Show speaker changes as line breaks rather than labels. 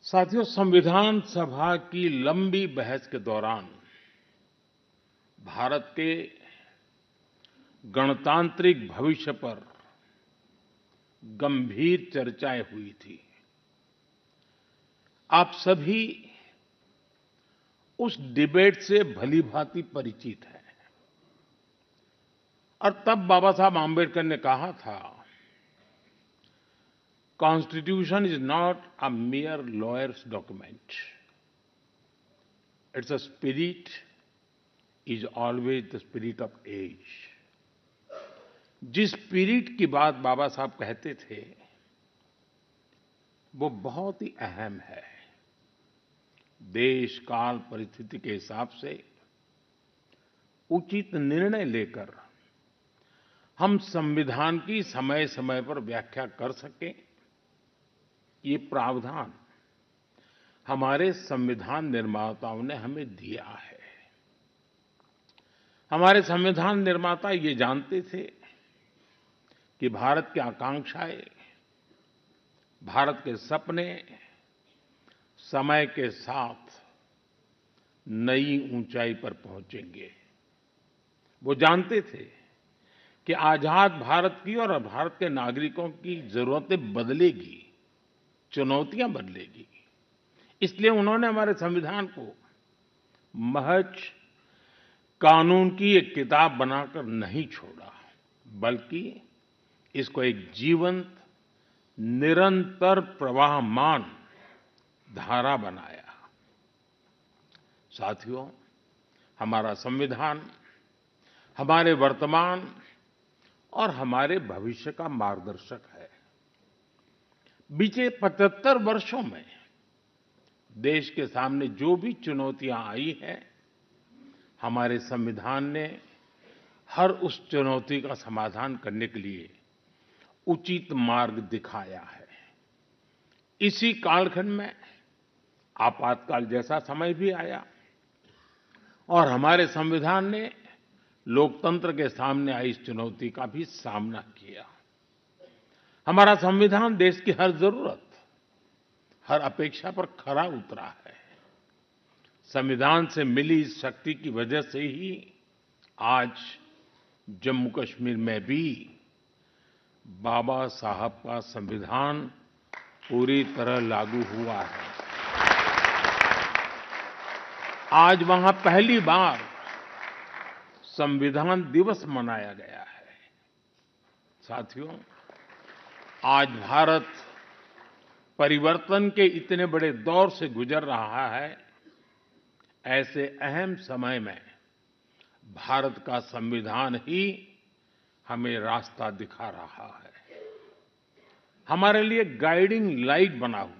साथियों, संविधान सभा की लंबी बहस के दौरान भारत के गणतांत्रिक भविष्य पर गंभीर चर्चाएं हुई थी। आप सभी उस डिबेट से भलीभांति परिचित हैं और तब बाबा साहब आम्बेडकर ने कहा था, constitution is not a mere lawyer's document. Its a spirit is always the spirit of age. जिस स्पिरिट की बात बाबा साहब कहते थे, वो बहुत ही अहम है। देश काल परिस्थिति के हिसाब से उचित निर्णय लेकर हम संविधान की समय समय पर व्याख्या कर सकें, ये प्रावधान हमारे संविधान निर्माताओं ने हमें दिया है। हमारे संविधान निर्माता ये जानते थे कि भारत की आकांक्षाएं, भारत के सपने समय के साथ नई ऊंचाई पर पहुंचेंगे। वो जानते थे कि आजाद भारत की और भारत के नागरिकों की जरूरतें बदलेगी, चुनौतियां बदलेगी। इसलिए उन्होंने हमारे संविधान को महज कानून की एक किताब बनाकर नहीं छोड़ा, बल्कि इसको एक जीवंत, निरंतर प्रवाहमान धारा बनाया। साथियों, हमारा संविधान हमारे वर्तमान और हमारे भविष्य का मार्गदर्शक है। बीते 75 वर्षों में देश के सामने जो भी चुनौतियां आई हैं, हमारे संविधान ने हर उस चुनौती का समाधान करने के लिए उचित मार्ग दिखाया है। इसी कालखंड में आपातकाल जैसा समय भी आया और हमारे संविधान ने लोकतंत्र के सामने आई इस चुनौती का भी सामना किया। हमारा संविधान देश की हर जरूरत, हर अपेक्षा पर खरा उतरा है। संविधान से मिली इस शक्ति की वजह से ही आज जम्मू कश्मीर में भी बाबा साहब का संविधान पूरी तरह लागू हुआ है। आज वहां पहली बार संविधान दिवस मनाया गया है। साथियों, आज भारत परिवर्तन के इतने बड़े दौर से गुजर रहा है। ऐसे अहम समय में भारत का संविधान ही हमें रास्ता दिखा रहा है, हमारे लिए गाइडिंग लाइट बना हुआ